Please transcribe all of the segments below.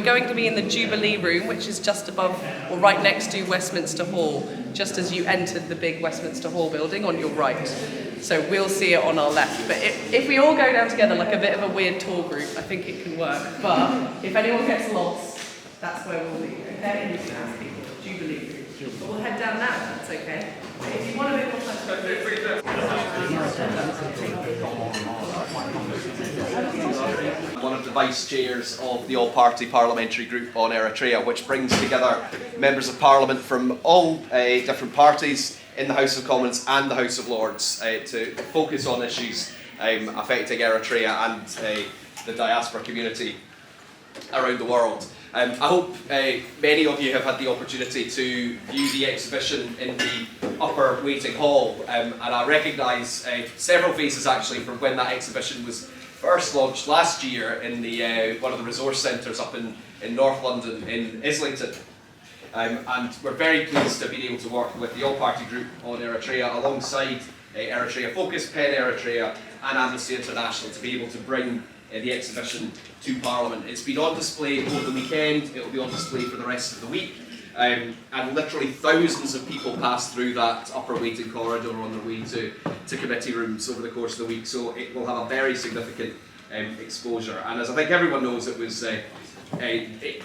we're going to be in the Jubilee Room, which is just above or right next to Westminster Hall, just as you entered the big Westminster Hall building on your right. So we'll see it on our left. But if we all go down together like a bit of a weird tour group, I think it can work. But if anyone gets lost, that's where we'll be, okay? And you can ask people, Jubilee Room. But we'll head down now, if that's okay. If you want a bit more time to go, one of the vice chairs of the all-party parliamentary group on Eritrea, which brings together members of parliament from all different parties in the House of Commons and the House of Lords to focus on issues affecting Eritrea and the diaspora community around the world. I hope many of you have had the opportunity to view the exhibition in the upper waiting hall, and I recognise several faces actually from when that exhibition was first launched last year in the one of the resource centres up in North London in Islington. And we're very pleased to be able to work with the all-party group on Eritrea alongside Eritrea Focus, PEN Eritrea and Amnesty International to be able to bring the exhibition to Parliament. It's been on display over the weekend, it will be on display for the rest of the week, and literally thousands of people pass through that upper waiting corridor on their way to committee rooms over the course of the week, so it will have a very significant exposure. And as I think everyone knows, it was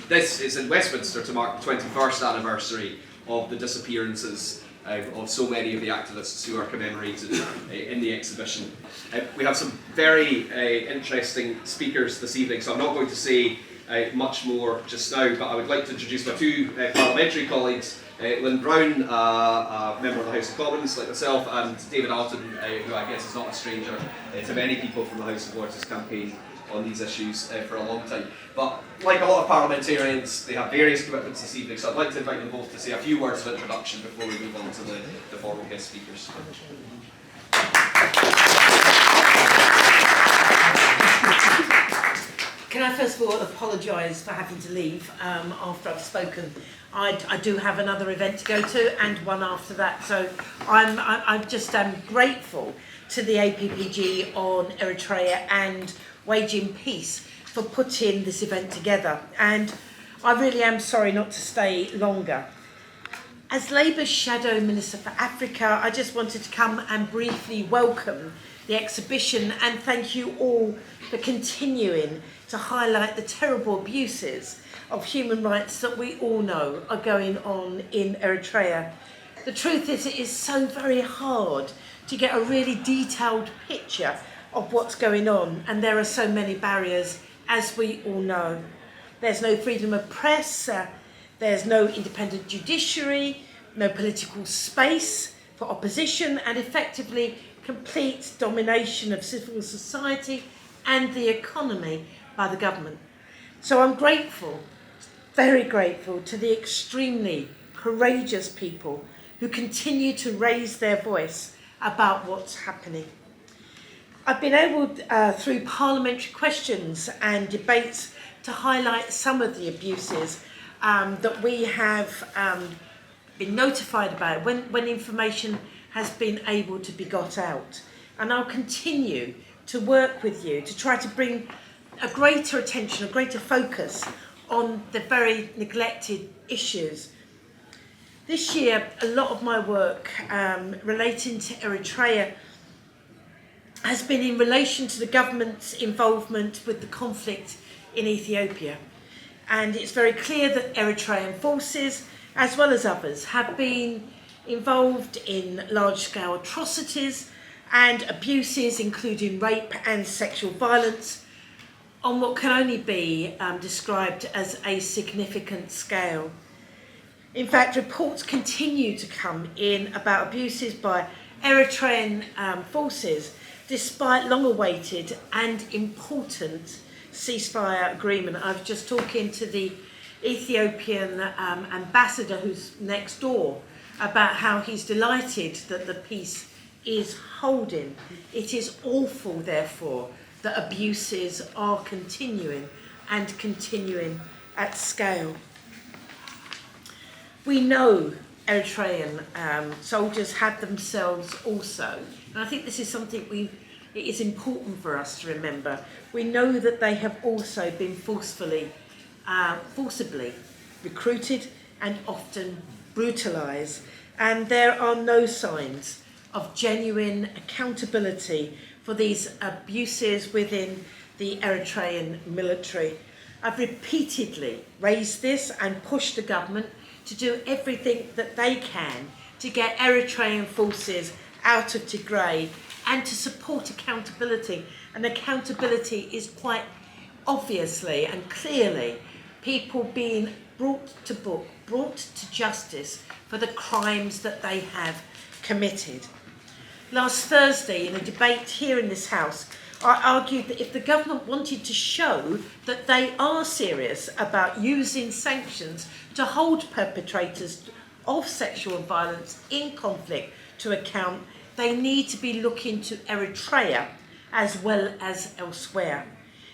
this is in Westminster to mark the 21st anniversary of the disappearances of so many of the activists who are commemorated in the exhibition. We have some very interesting speakers this evening, so I'm not going to say much more just now, but I would like to introduce my two parliamentary colleagues, Lynn Brown, a member of the House of Commons like myself, and David Alton, who I guess is not a stranger to many people from the House of Lords, has campaigned on these issues for a long time. But like a lot of parliamentarians, they have various commitments this evening, so I'd like to invite them both to say a few words of introduction before we move on to the formal guest speakers. Can I first of all apologise for having to leave after I've spoken? I do have another event to go to and one after that, so I'm just grateful to the APPG on Eritrea and Waging Peace for putting this event together, and I really am sorry not to stay longer. As Labour's Shadow Minister for Africa, I just wanted to come and briefly welcome the exhibition and thank you all for continuing to highlight the terrible abuses of human rights that we all know are going on in Eritrea. The truth is, it is so very hard to get a really detailed picture of what's going on, and there are so many barriers, as we all know. There's no freedom of press, there's no independent judiciary, no political space for opposition, and effectively complete domination of civil society and the economy by the government. So I'm grateful, very grateful to the extremely courageous people who continue to raise their voice about what's happening. I've been able, through parliamentary questions and debates, to highlight some of the abuses that we have been notified about when information has been able to be got out. And I'll continue to work with you to try to bring a greater attention, a greater focus on the very neglected issues. This year, a lot of my work relating to Eritrea has been in relation to the government's involvement with the conflict in Ethiopia. And it's very clear that Eritrean forces, as well as others, have been involved in large-scale atrocities and abuses, including rape and sexual violence, on what can only be described as a significant scale. In fact, reports continue to come in about abuses by Eritrean forces, despite long-awaited and important ceasefire agreement. I was just talking to the Ethiopian ambassador who's next door about how he's delighted that the peace is holding. It is awful, therefore, that abuses are continuing and continuing at scale. We know Eritrean soldiers have themselves also, and I think this is something it is important for us to remember. We know that they have also been forcefully forcibly recruited and often brutalised, and there are no signs of genuine accountability for these abuses within the Eritrean military. I've repeatedly raised this and pushed the government to do everything that they can to get Eritrean forces out of Tigray and to support accountability. And accountability is quite obviously and clearly people being brought to book, brought to justice for the crimes that they have committed. Last Thursday, in a debate here in this House, I argued that if the government wanted to show that they are serious about using sanctions to hold perpetrators of sexual violence in conflict to account, they need to be looking to Eritrea as well as elsewhere.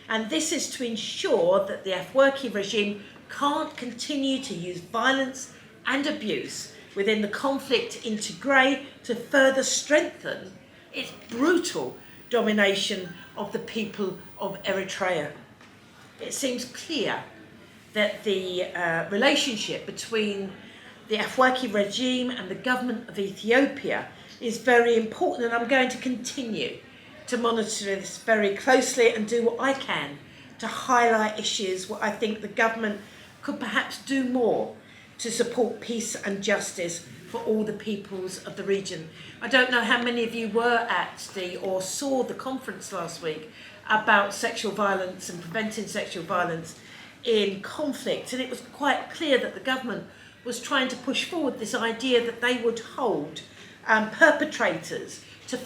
And this is to ensure that the Afwerki regime can't continue to use violence and abuse within the conflict in Tigray to further strengthen its brutal domination of the people of Eritrea. It seems clear that the relationship between the Afwerki regime and the government of Ethiopia is very important, and I'm going to continue to monitor this very closely and do what I can to highlight issues where I think the government could perhaps do more to support peace and justice for all the peoples of the region. I don't know how many of you were at or saw the conference last week about sexual violence and preventing sexual violence in conflict, and it was quite clear that the government was trying to push forward this idea that they would hold perpetrators to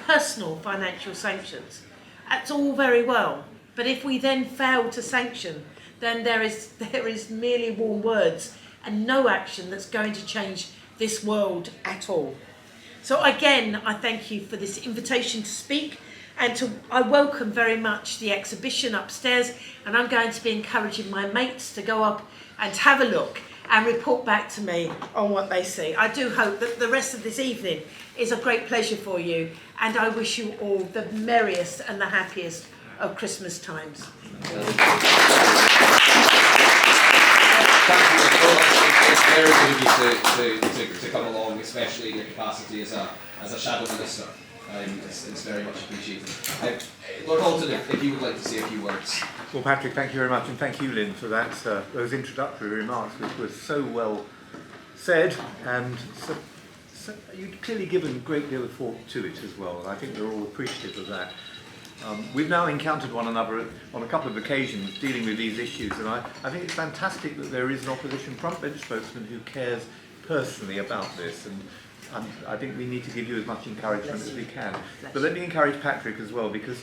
personal financial sanctions. That's all very well, but if we then fail to sanction, then there is merely warm words and no action that's going to change this world at all. So again, I thank you for this invitation to speak, and I welcome very much the exhibition upstairs, and I'm going to be encouraging my mates to go up and have a look and report back to me on what they see. I do hope that the rest of this evening is a great pleasure for you, and I wish you all the merriest and the happiest of Christmas times. Thank you. It's very good of you to come along, especially in your capacity as a shadow minister. It's very much appreciated. Lord Halton, if you would like to say a few words. Well, Patrick, thank you very much, and thank you, Lynn, for that those introductory remarks, which were so well said, and so you'd clearly given a great deal of thought to it as well, and I think we're all appreciative of that. We've now encountered one another on a couple of occasions dealing with these issues, and I think it's fantastic that there is an opposition frontbench spokesman who cares personally about this, and I think we need to give you as much encouragement as we can. But let me encourage Patrick as well, because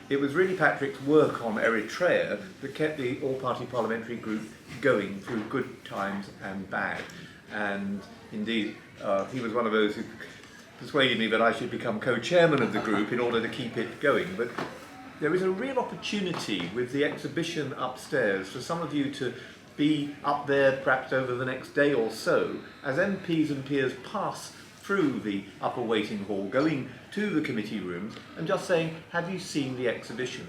it was really Patrick's work on Eritrea that kept the all-party parliamentary group going through good times and bad. And indeed, he was one of those who persuaded me that I should become co-chairman of the group in order to keep it going. But there is a real opportunity with the exhibition upstairs for some of you to be up there perhaps over the next day or so as MPs and peers pass through the upper waiting hall, going to the committee rooms and just saying, have you seen the exhibition?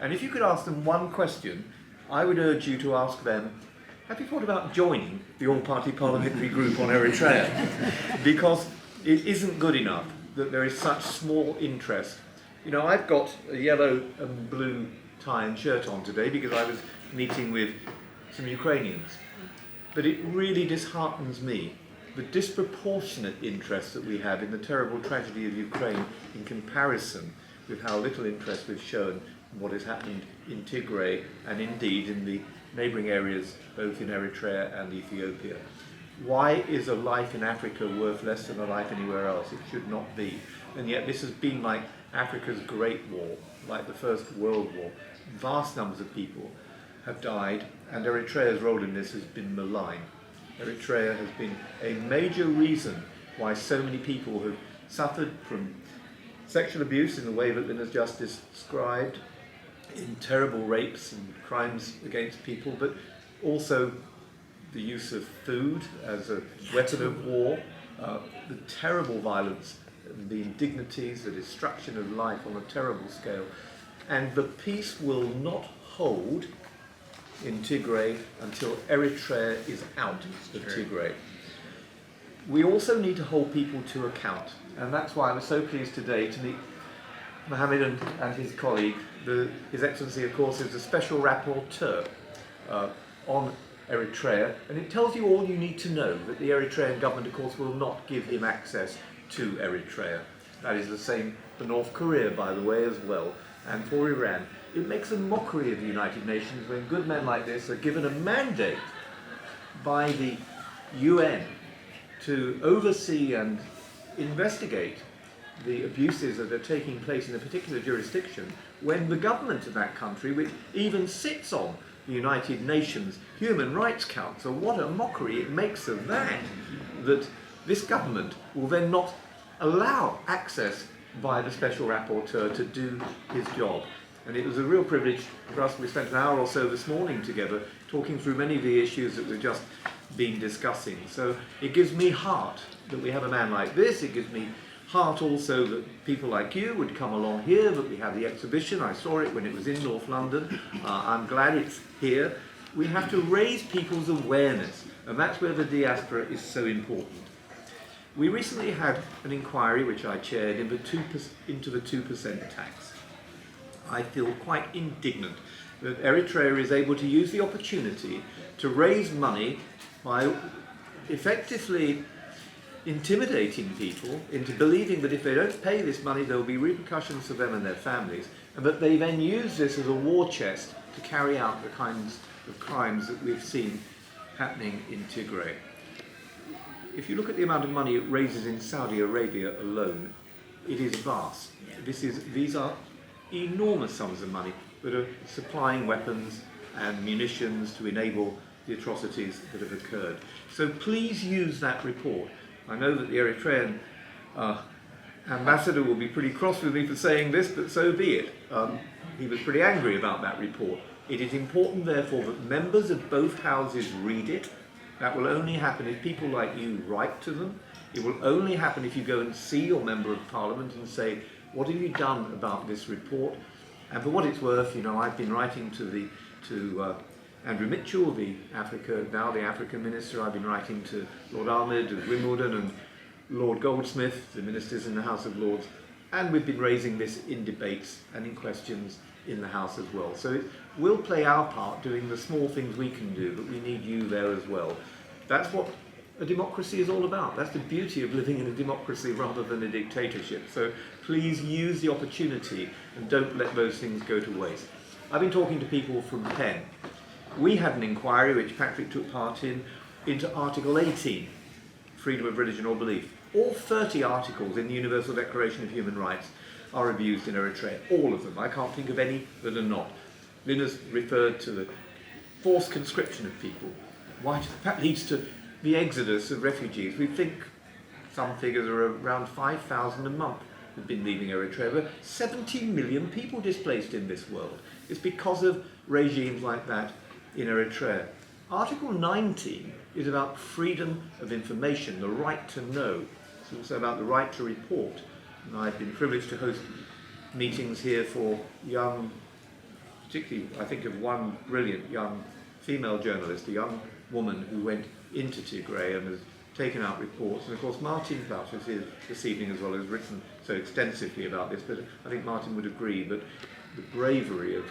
And if you could ask them one question, I would urge you to ask them, have you thought about joining the all-party parliamentary group on Eritrea? Because it isn't good enough that there is such small interest. You know, I've got a yellow and blue tie and shirt on today because I was meeting with some Ukrainians. But it really disheartens me, the disproportionate interest that we have in the terrible tragedy of Ukraine in comparison with how little interest we've shown in what has happened in Tigray and indeed in the neighbouring areas both in Eritrea and Ethiopia. Why is a life in Africa worth less than a life anywhere else? It should not be. And yet this has been like Africa's Great War, like the First World War. Vast numbers of people have died, and Eritrea's role in this has been malign. Eritrea has been a major reason why so many people have suffered from sexual abuse in the way that Lynn has just described, in terrible rapes and crimes against people, but also the use of food as a weapon of war, the terrible violence, the indignities, the destruction of life on a terrible scale. And the peace will not hold in Tigray until Eritrea is out of Tigray. We also need to hold people to account, and that's why I was so pleased today to meet Mohammed and his colleague. His Excellency, of course, is a special rapporteur on Eritrea, and it tells you all you need to know, that the Eritrean government, of course, will not give him access to Eritrea. That is the same for North Korea, by the way, as well, and for Iran. It makes a mockery of the United Nations when good men like this are given a mandate by the UN to oversee and investigate the abuses that are taking place in a particular jurisdiction, when the government of that country, which even sits on the United Nations Human Rights Council, what a mockery it makes of that this government will then not allow access by the Special Rapporteur to do his job. And it was a real privilege for us. We spent an hour or so this morning together talking through many of the issues that we've just been discussing. So it gives me heart that we have a man like this. It gives me heart also that people like you would come along here, that we have the exhibition. I saw it when it was in North London. I'm glad it's here. We have to raise people's awareness, and that's where the diaspora is so important. We recently had an inquiry, which I chaired, into the 2% tax. I feel quite indignant that Eritrea is able to use the opportunity to raise money by effectively intimidating people into believing that if they don't pay this money, there will be repercussions for them and their families, and that they then use this as a war chest to carry out the kinds of crimes that we've seen happening in Tigray. If you look at the amount of money it raises in Saudi Arabia alone, it is vast. These are enormous sums of money that are supplying weapons and munitions to enable the atrocities that have occurred. So please use that report. I know that the Eritrean ambassador will be pretty cross with me for saying this, but so be it. He was pretty angry about that report. It is important, therefore, that members of both houses read it. That will only happen if people like you write to them. It will only happen if you go and see your Member of Parliament and say, what have you done about this report? And for what it's worth, I've been writing to Andrew Mitchell, the African Minister. I've been writing to Lord Ahmed of Wimbledon and Lord Goldsmith, the ministers in the House of Lords. And we've been raising this in debates and in questions in the House as well. So we'll play our part doing the small things we can do, but we need you there as well. That's what a democracy is all about. That's the beauty of living in a democracy rather than a dictatorship. So please use the opportunity and don't let those things go to waste. I've been talking to people from PEN. We had an inquiry, which Patrick took part in, into Article 18, freedom of religion or belief. All 30 articles in the Universal Declaration of Human Rights are abused in Eritrea. All of them. I can't think of any that are not. Lynn has referred to the forced conscription of people. That leads to the exodus of refugees. We think some figures are around 5,000 a month have been leaving Eritrea. There are 70 million people displaced in this world. It's because of regimes like that in Eritrea. Article 19 is about freedom of information, the right to know. It's also about the right to report. And I've been privileged to host meetings here for young, particularly I think of one brilliant young female journalist, a young woman who went into Tigray and has taken out reports. And of course Martin Klaus is here this evening as well, has written so extensively about this, but I think Martin would agree that the bravery of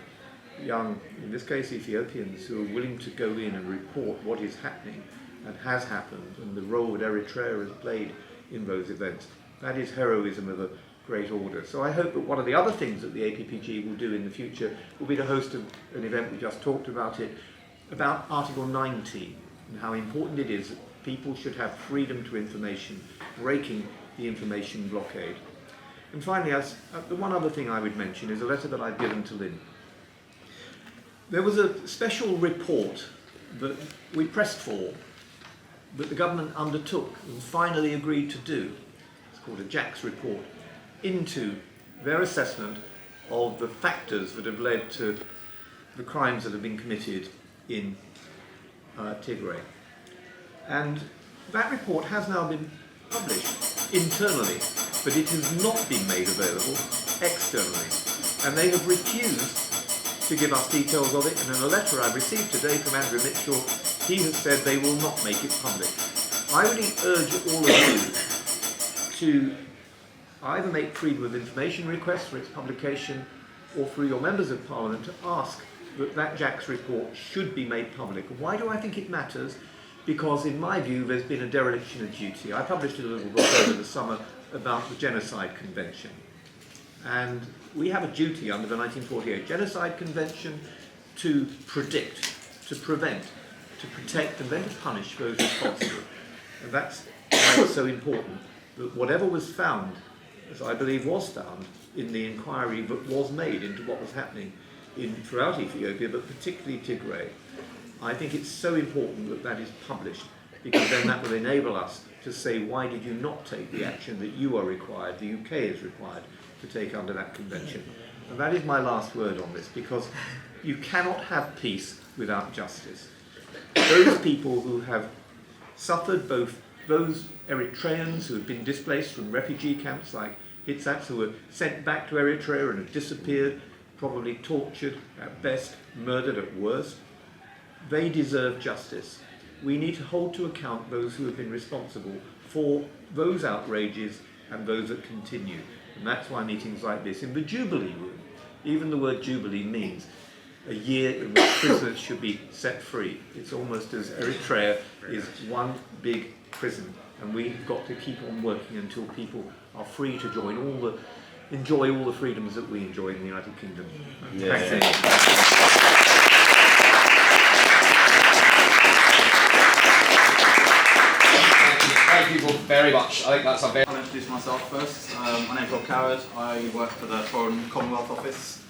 young, in this case Ethiopians, who are willing to go in and report what is happening and has happened, and the role that Eritrea has played in those events, that is heroism of a great order. So I hope that one of the other things that the APPG will do in the future will be to host an event, we just talked about it, about Article 19 and how important it is that people should have freedom to information, breaking the information blockade. And finally, the one other thing I would mention is a letter that I've given to Lynn. There was a special report that we pressed for, that the government undertook and finally agreed to do. It's called a JACS report, into their assessment of the factors that have led to the crimes that have been committed in Tigray. And that report has now been published internally, but it has not been made available externally. And they have refused to give us details of it, and in a letter I've received today from Andrew Mitchell, he has said they will not make it public. I really urge all of you to either make freedom of information requests for its publication, or through your members of Parliament to ask that Jack's report should be made public. Why do I think it matters? Because in my view there's been a dereliction of duty. I published a little book over the summer about the Genocide Convention, and we have a duty under the 1948 Genocide Convention to predict, to prevent, to protect and then to punish those responsible. And that's why it's so important that whatever was found, as I believe was found in the inquiry that was made into what was happening throughout Ethiopia, but particularly Tigray, I think it's so important that that is published, because then that will enable us to say, why did you not take the action that you are required, the UK is required to take under that convention? And that is my last word on this, because you cannot have peace without justice. Those people who have suffered, both those Eritreans who have been displaced from refugee camps like Hitsats, who were sent back to Eritrea and have disappeared, probably tortured at best, murdered at worst, they deserve justice. We need to hold to account those who have been responsible for those outrages and those that continue. And that's why meetings like this, in the Jubilee room, even the word Jubilee means a year in which prisoners should be set free. It's almost as Eritrea is one big prison, and we've got to keep on working until people are free to enjoy all the freedoms that we enjoy in the United Kingdom. Yeah. Thanks. Thank you both very much. I think that's a very... I'll introduce myself first. My name's Rob Coward. I work for the Foreign Commonwealth Office.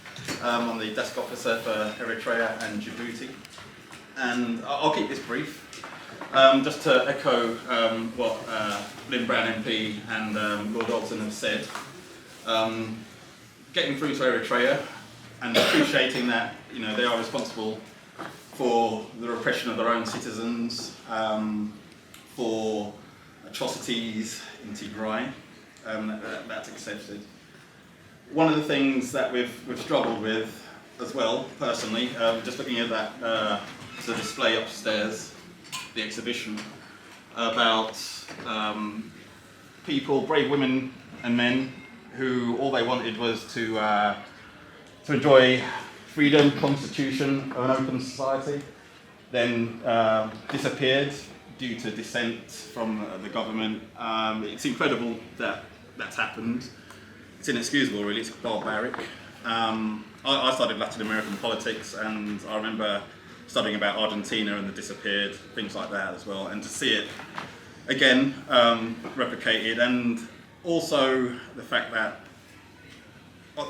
I'm the desk officer for Eritrea and Djibouti. And I'll keep this brief. Just to echo what Lynn Brown MP and Lord Alton have said. Getting through to Eritrea and appreciating that they are responsible for the repression of their own citizens, for atrocities in Tigray, that's accepted. One of the things that we've struggled with as well, personally, just looking at that the display upstairs, the exhibition, about people, brave women and men, who all they wanted was to enjoy freedom, constitution, an open society, then disappeared due to dissent from the government. It's incredible that that's happened. It's inexcusable, really. It's barbaric. I studied Latin American politics, and I remember studying about Argentina and the disappeared, things like that as well, and to see it again replicated, and also the fact that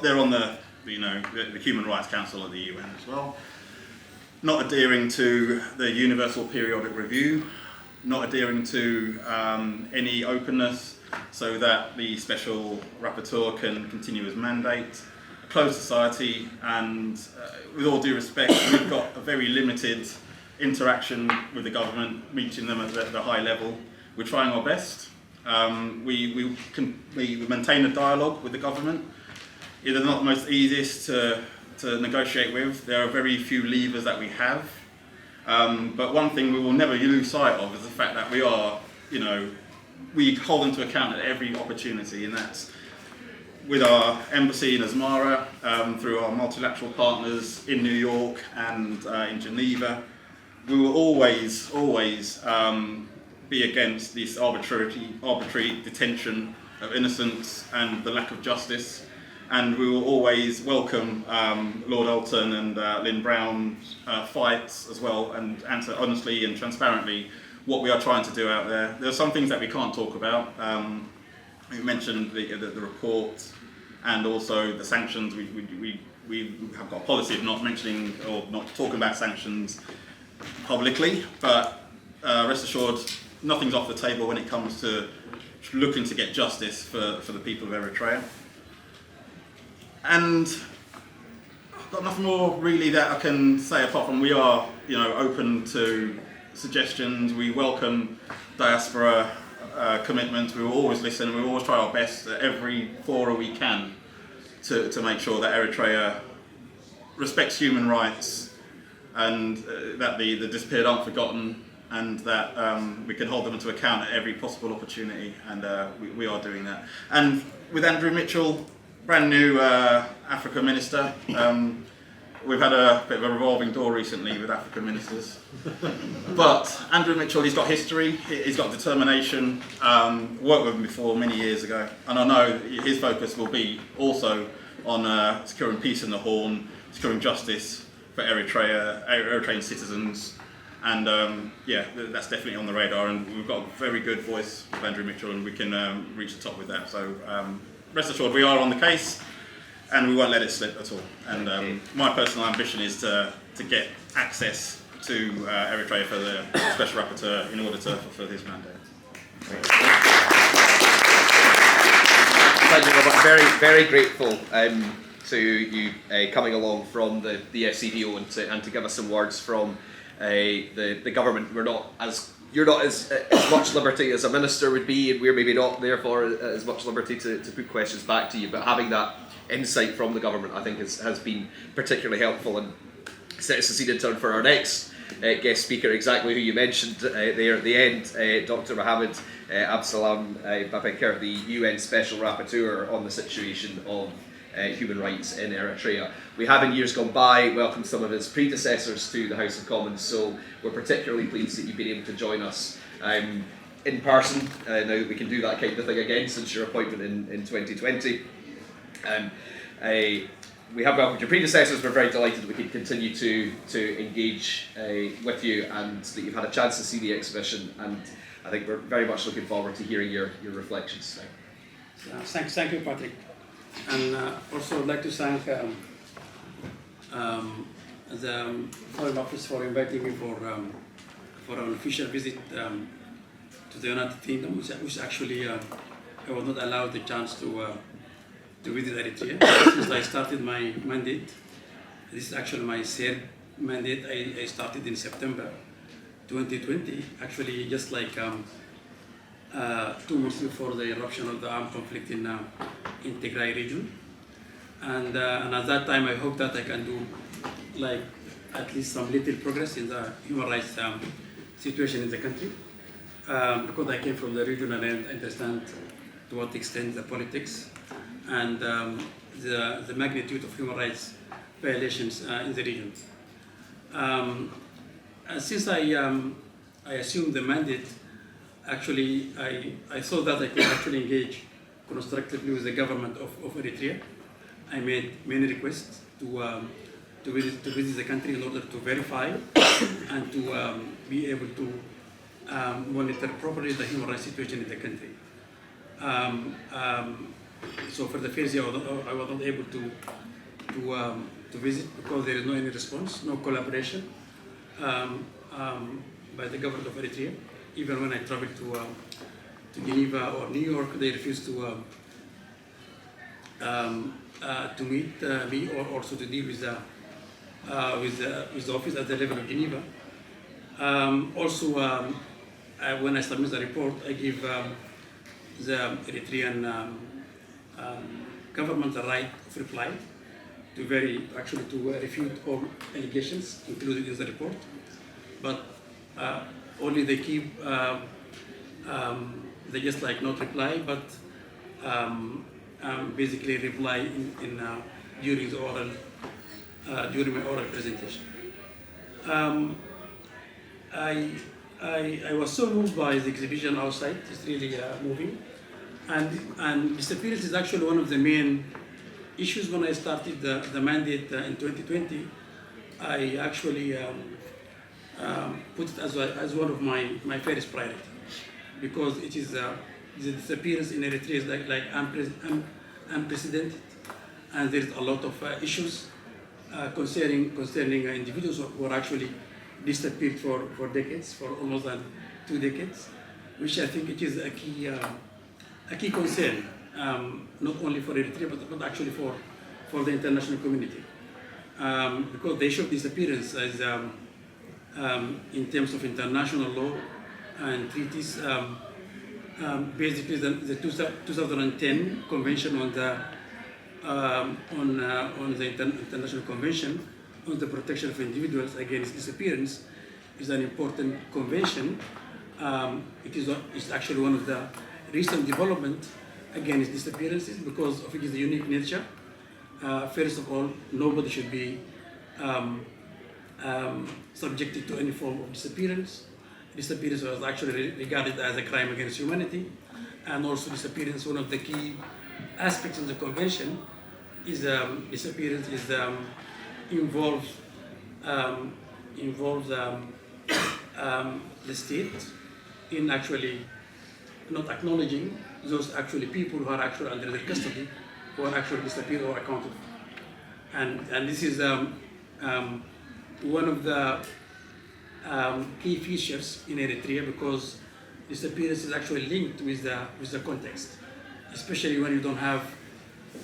they're on the Human Rights Council of the UN as well, not adhering to the Universal Periodic Review, not adhering to any openness so that the Special Rapporteur can continue his mandate, a closed society, and with all due respect, we've got a very limited interaction with the government, reaching them at the high level. We're trying our best. We maintain a dialogue with the government. They're not the most easiest to negotiate with. There are very few levers that we have. But one thing we will never lose sight of is the fact that we are, we hold them to account at every opportunity, and that's with our embassy in Asmara, through our multilateral partners in New York and in Geneva. We will always be against this arbitrary detention of innocents and the lack of justice. And we will always welcome Lord Alton and Lynn Brown's fights as well, and answer honestly and transparently what we are trying to do out there. There are some things that we can't talk about. We mentioned the report and also the sanctions. We have got a policy of not mentioning or not talking about sanctions publicly, but rest assured, nothing's off the table when it comes to looking to get justice for the people of Eritrea. And I've got nothing more really that I can say apart from we are, open to suggestions. We welcome diaspora commitment. We will always listen. We will always try our best at every fora we can to make sure that Eritrea respects human rights, and that the disappeared aren't forgotten, and that we can hold them to account at every possible opportunity, and we are doing that. And with Andrew Mitchell, brand new Africa Minister, we've had a bit of a revolving door recently with African ministers. But Andrew Mitchell, he's got history, he's got determination, worked with him before many years ago, and I know his focus will be also on securing peace in the Horn, securing justice for Eritrean citizens, and yeah, that's definitely on the radar, and we've got a very good voice with Andrew Mitchell, and we can reach the top with that. So rest assured, we are on the case, and we won't let it slip at all. And my personal ambition is to get access to Eritrea for the Special Rapporteur in order to fulfil his mandate. Thank you, Robert. Very, very grateful to you coming along from the SCDO and to give us some words from the government. You're not as much liberty as a minister would be, and we're maybe not therefore as much liberty to put questions back to you, but having that insight from the government I think has been particularly helpful, and sets the scene in turn for our next guest speaker, exactly who you mentioned there at the end, Dr. Mohammed Absalam Babakar, the UN Special Rapporteur on the situation of human rights in Eritrea. We have in years gone by welcomed some of his predecessors to the House of Commons, so we're particularly pleased that you've been able to join us in person, now that we can do that kind of thing again since your appointment in 2020. We have welcomed your predecessors. We're very delighted that we can continue to engage with you, and that you've had a chance to see the exhibition, and I think we're very much looking forward to hearing your reflections. Thank you, Patrick. And also I'd like to thank the Foreign Office for inviting me for an official visit to the United Kingdom, which actually I was not allowed the chance to visit Eritrea since I started my mandate. This is actually my third mandate. I started in September 2020, actually just like 2 months before the eruption of the armed conflict in Tigray region. And at that time I hope that I can do like at least some little progress in the human rights situation in the country. Because I came from the region and I understand to what extent the politics and the magnitude of human rights violations in the region. Since I assumed the mandate, actually I thought that I could actually engage constructively with the government of Eritrea. I made many requests to visit the country in order to verify and to be able to monitor properly the human rights situation in the country. So for the first year, I was not able to visit because there is no any response, no collaboration by the government of Eritrea. Even when I traveled to Geneva or New York, they refused to meet me or also to deal with the office at the level of Geneva. Also, when I submit the report, I give the Eritrean government the right of reply to refute all allegations included in the report, but only they keep they just like not reply, but basically reply during the oral during my oral presentation. I was so moved by the exhibition outside. It's really moving, and disappearance is actually one of the main issues. When I started the mandate in 2020, I actually put it as one of my first priority, because it is the disappearance in Eritrea is like unprecedented, and there is a lot of issues concerning individuals who are actually disappeared for decades, for almost 2 decades, which I think it is a key concern, not only for Eritrea but actually for the international community, because the issue of disappearance is in terms of international law and treaties. Basically, the 2010 Convention on the on the International Convention on the Protection of Individuals Against Disappearance is an important convention. It's actually one of the recent developments against disappearances because of its unique nature. First of all, nobody should be subjected to any form of disappearance. Disappearance was actually regarded as a crime against humanity, and also disappearance, one of the key aspects of the convention is disappearance is involves the state in actually not acknowledging those actually people who are actually under their custody, who are actually disappeared or accounted for. And this is one of the key features in Eritrea, because disappearance is actually linked with the context, especially when you don't have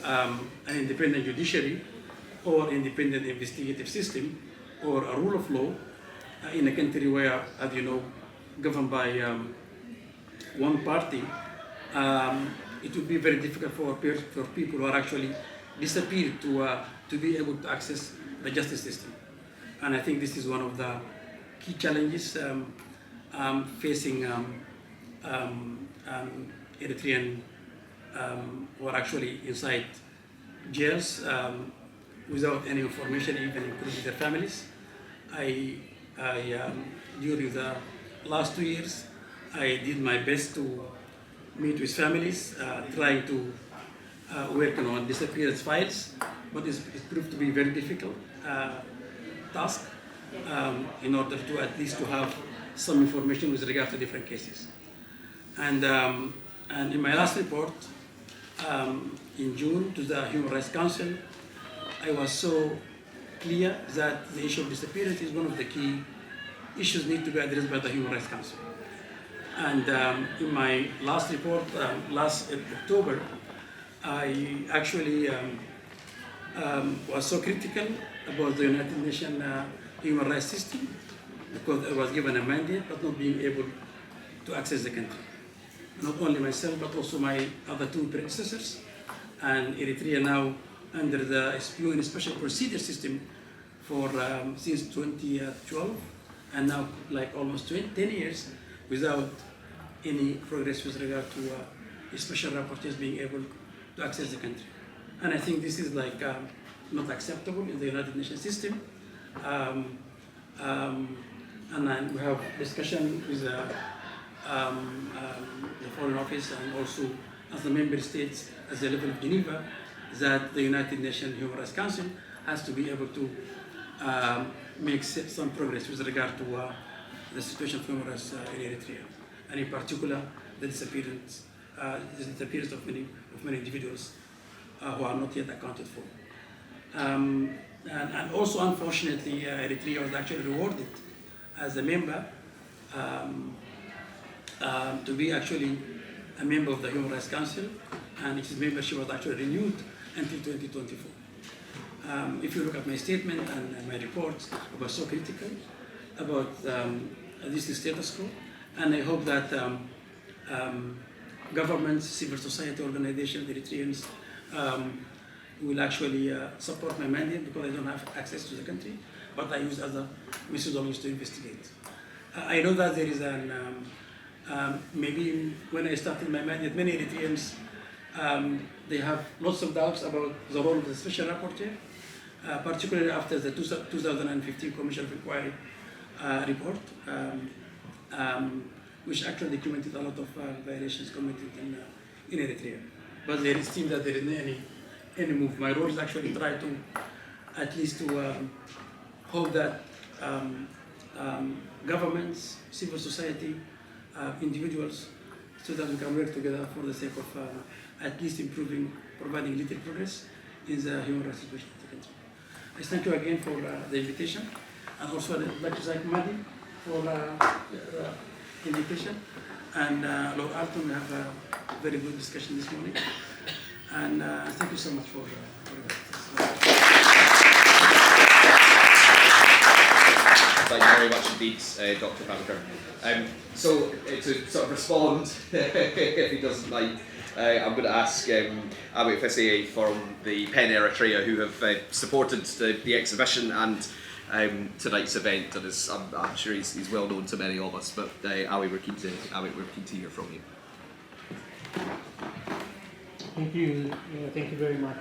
an independent judiciary or independent investigative system or a rule of law in a country where, as you know, governed by one party. It would be very difficult for people who are actually disappeared to be able to access the justice system. And I think this is one of the key challenges facing Eritrean who are actually inside jails without any information, even including their families. During the last 2 years, I did my best to meet with families, trying to work on disappearance files, but it proved to be a very difficult task in order to at least to have some information with regard to different cases. And in my last report, in June to the Human Rights Council, I was so clear that the issue of disappearance is one of the key issues need to be addressed by the Human Rights Council. And in my last report, last October, I actually was so critical about the United Nations human rights system, because I was given a mandate but not being able to access the country. Not only myself, but also my other two predecessors, and Eritrea now under the UN Special Procedure System for since 2012, and now like almost 10 years without any progress with regard to special rapporteurs being able to access the country. And I think this is like not acceptable in the United Nations system. And then we have discussion with the Foreign Office and also as the member states at the level of Geneva, that the United Nations Human Rights Council has to be able to make some progress with regard to the situation of human rights in Eritrea, and in particular the disappearance of many individuals who are not yet accounted for. And also, unfortunately, Eritrea was actually rewarded as a member to be actually a member of the Human Rights Council, and its membership was actually renewed until 2024. If you look at my statement and my reports, I was so critical about this status quo, and I hope that governments, civil society organizations, Eritreans will actually support my mandate, because I don't have access to the country, but I use other methodologies to investigate. I know that there is maybe when I started my mandate, many Eritreans, they have lots of doubts about the role of the special rapporteur, particularly after the 2015 Commission of Inquiry report, which actually documented a lot of violations committed in Eritrea. But there seems that there isn't any move. My role is actually try to at least to hope that governments, civil society, individuals, so that we can work together for the sake of at least providing little progress in the human rights situation of the country. I thank you again for the invitation, and also I'd like to thank Madi for the invitation, and Lord Alton. We have a very good discussion this morning, and thank you so much for that. Thank you very much indeed, Dr. Packer. So to sort of respond, if he doesn't mind, I'm going to ask IBAN from the PEN Eritrea, who have supported the exhibition and tonight's event, and I'm sure he's well known to many of us. But we're keen to hear from you. Thank you very much,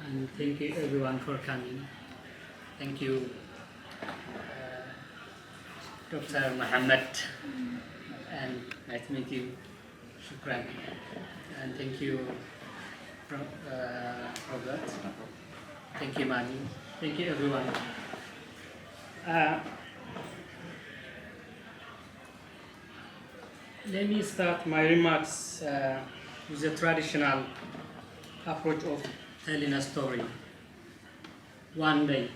and thank you everyone for coming. Thank you, Dr. Mohammed, and nice to meet you, Shukran, and thank you, Robert. Thank you, Mani. Thank you, everyone. Let me start my remarks with a traditional approach of telling a story. One day,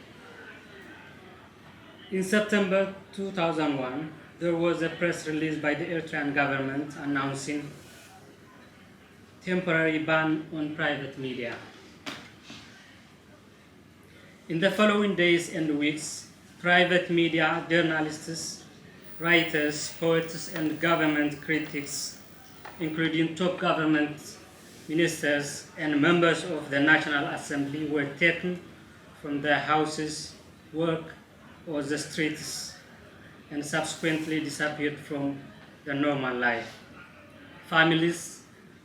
in September 2001, there was a press release by the Eritrean government announcing temporary ban on private media. In the following days and weeks, private media, journalists, writers, poets, and government critics, including top government ministers and members of the National Assembly, were taken from their houses, work, or the streets, and subsequently disappeared from the normal life. Families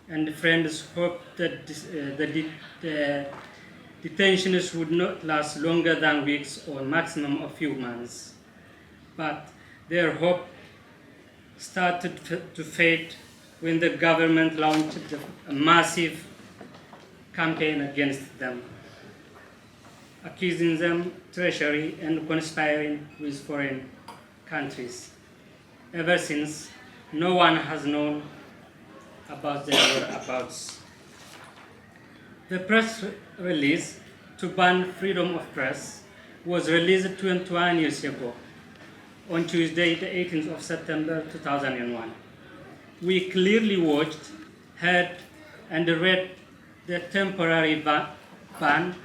and friends hoped that the detentions would not last longer than weeks or maximum a few months. But their hope started to fade when the government launched a massive campaign against them, accusing them of treachery and conspiring with foreign countries. Ever since, no one has known about their whereabouts. The press release to ban freedom of press was released 21 years ago, on Tuesday, the 18th of September 2001. We clearly watched, heard, and read the temporary ban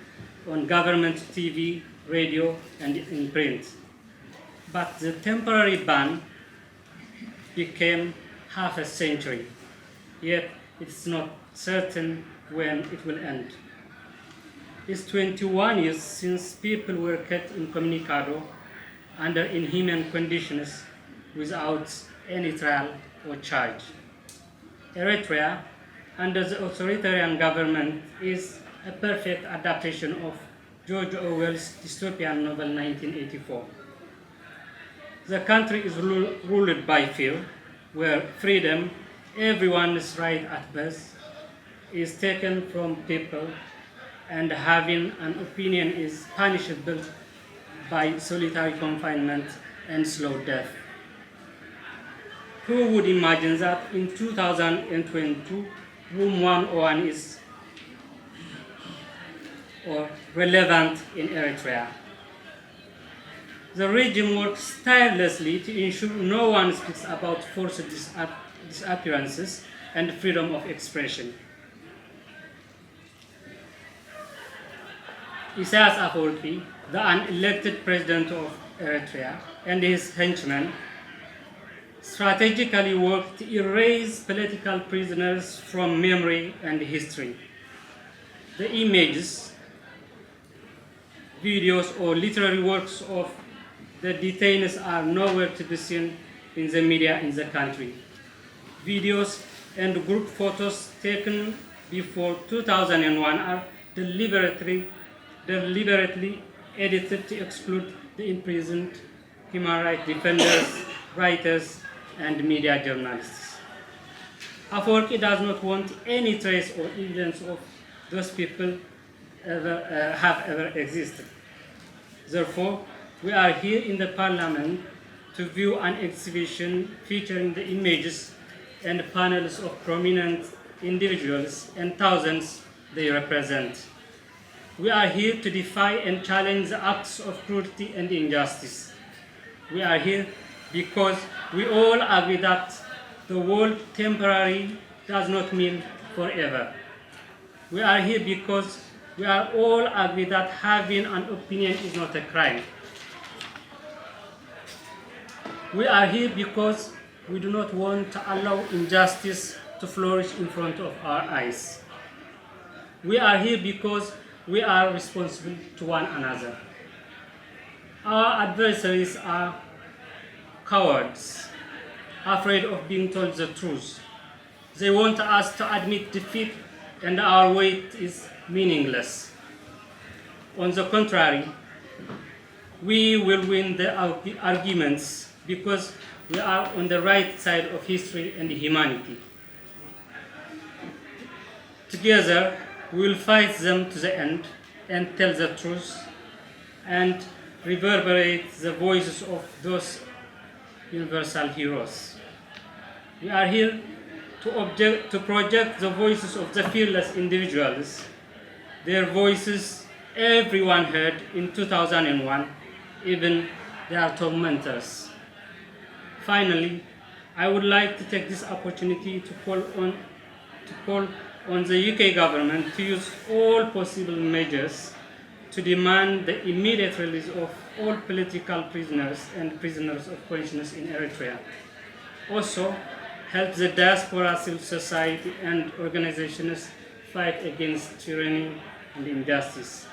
on government TV, radio, and in print. But the temporary ban became half a century, yet it's not certain when it will end. It's 21 years since people were kept incommunicado under inhuman conditions without any trial or charge. Eritrea, under the authoritarian government, is a perfect adaptation of George Orwell's dystopian novel 1984. The country is ruled by fear, where freedom, everyone's right at birth, is taken from people, and having an opinion is punishable by solitary confinement and slow death. Who would imagine that in 2022, Room 101 is relevant in Eritrea? The regime works tirelessly to ensure no one speaks about forced disappearances and freedom of expression. Isaias Afwerki, the unelected president of Eritrea, and his henchmen strategically worked to erase political prisoners from memory and history. The images, videos, or literary works of the detainees are nowhere to be seen in the media in the country. Videos and group photos taken before 2001 are deliberately edited to exclude the imprisoned human rights defenders, writers, and media journalists. Afwerki does not want any trace or evidence of those people have ever existed. Therefore, we are here in the Parliament to view an exhibition featuring the images and panels of prominent individuals and thousands they represent. We are here to defy and challenge the acts of cruelty and injustice. We are here because we all agree that the word temporary does not mean forever. We are here because we are all agree that having an opinion is not a crime. We are here because we do not want to allow injustice to flourish in front of our eyes. We are here because we are responsible to one another. Our adversaries are cowards, afraid of being told the truth. They want us to admit defeat, and our wait is meaningless. On the contrary, we will win the arguments because we are on the right side of history and humanity. Together, we will fight them to the end and tell the truth and reverberate the voices of those universal heroes. We are here to project the voices of the fearless individuals, their voices everyone heard in 2001, even their tormentors. Finally, I would like to take this opportunity to call on the UK government to use all possible measures to demand the immediate release of all political prisoners and prisoners of conscience in Eritrea. Also, help the diaspora, civil society and organizations fight against tyranny and injustice.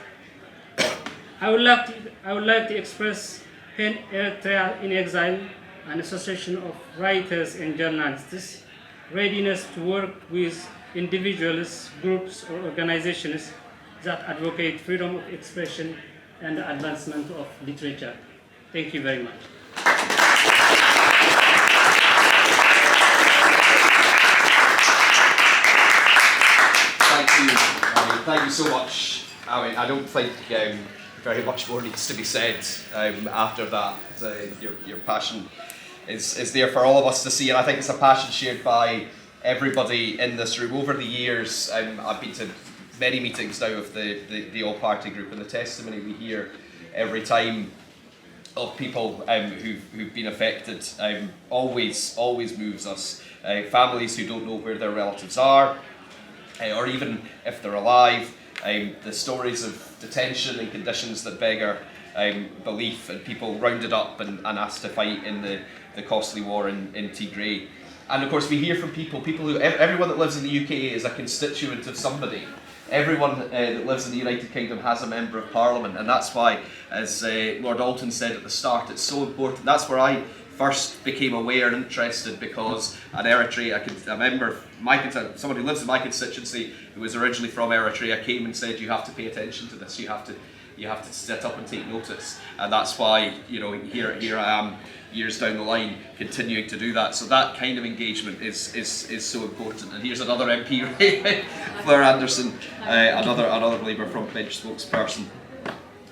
I would like to express PEN Eritrea in Exile, an association of writers and journalists, readiness to work with individuals, groups or organizations that advocate freedom of expression and the advancement of literature. Thank you very much. Thank you so much. I don't think very much more needs to be said after that. Your passion is there for all of us to see, and I think it's a passion shared by everybody in this room. Over the years, I've been to many meetings now of the all-party group, and the testimony we hear every time of people who've been affected always moves us. Families who don't know where their relatives are, or even if they're alive. The stories of detention and conditions that beggar belief, and people rounded up and asked to fight in the costly war in Tigray. And of course we hear from people who, everyone that lives in the UK is a constituent of somebody. Everyone that lives in the United Kingdom has a member of Parliament, and that's why, as Lord Alton said at the start, it's so important. That's where I first became aware and interested, because in Eritrea, I remember someone who lives in my constituency, who was originally from Eritrea, came and said, you have to pay attention to this, you have to sit up and take notice. And that's why, here I am, years down the line, continuing to do that. So that kind of engagement is so important. And here's another MP, Fleur Anderson, another Labour front bench spokesperson.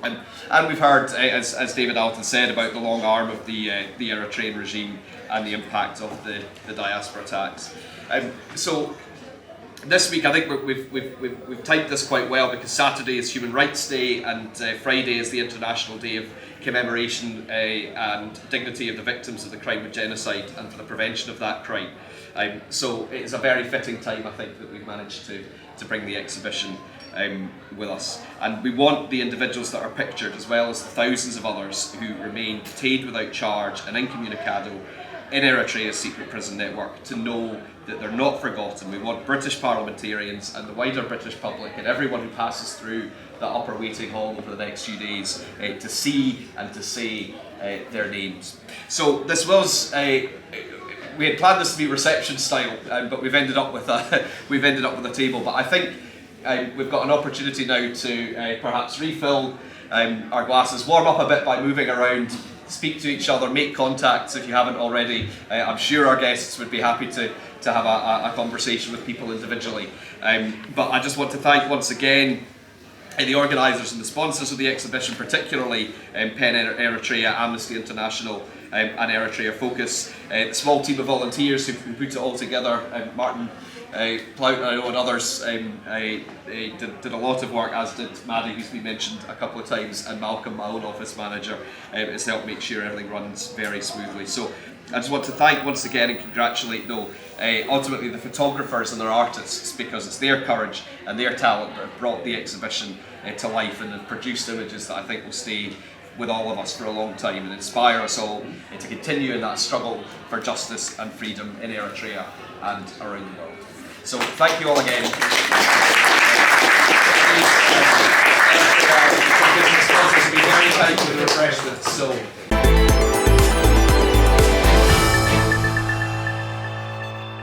And we've heard, as David Alton said, about the long arm of the Eritrean regime and the impact of the diaspora tax. So this week, I think we've timed this quite well, because Saturday is Human Rights Day and Friday is the International Day of Commemoration and Dignity of the Victims of the Crime of Genocide and for the prevention of that crime. So it is a very fitting time, I think, that we've managed to bring the exhibition with us. And we want the individuals that are pictured, as well as the thousands of others who remain detained without charge and incommunicado in Eritrea's secret prison network, to know that they're not forgotten. We want British parliamentarians and the wider British public and everyone who passes through the upper waiting hall over the next few days to see and to say their names. So this was we had planned this to be reception style, but we've ended up with a table. But I think we've got an opportunity now to perhaps refill our glasses, warm up a bit by moving around, speak to each other, make contacts if you haven't already. I'm sure our guests would be happy to have a conversation with people individually. But I just want to thank once again the organisers and the sponsors of the exhibition, particularly PEN Eritrea, Amnesty International and Eritrea Focus, the small team of volunteers who put it all together, Martin Plout, I know, and others did a lot of work, as did Maddie, who's been mentioned a couple of times, and Malcolm, my own office manager, has helped make sure everything runs very smoothly. So I just want to thank once again and congratulate, though, ultimately the photographers and their artists, because it's their courage and their talent that have brought the exhibition to life and have produced images that I think will stay with all of us for a long time and inspire us all to continue in that struggle for justice and freedom in Eritrea and around the world. So thank you all again. Sponsors will be very kind with refreshments, so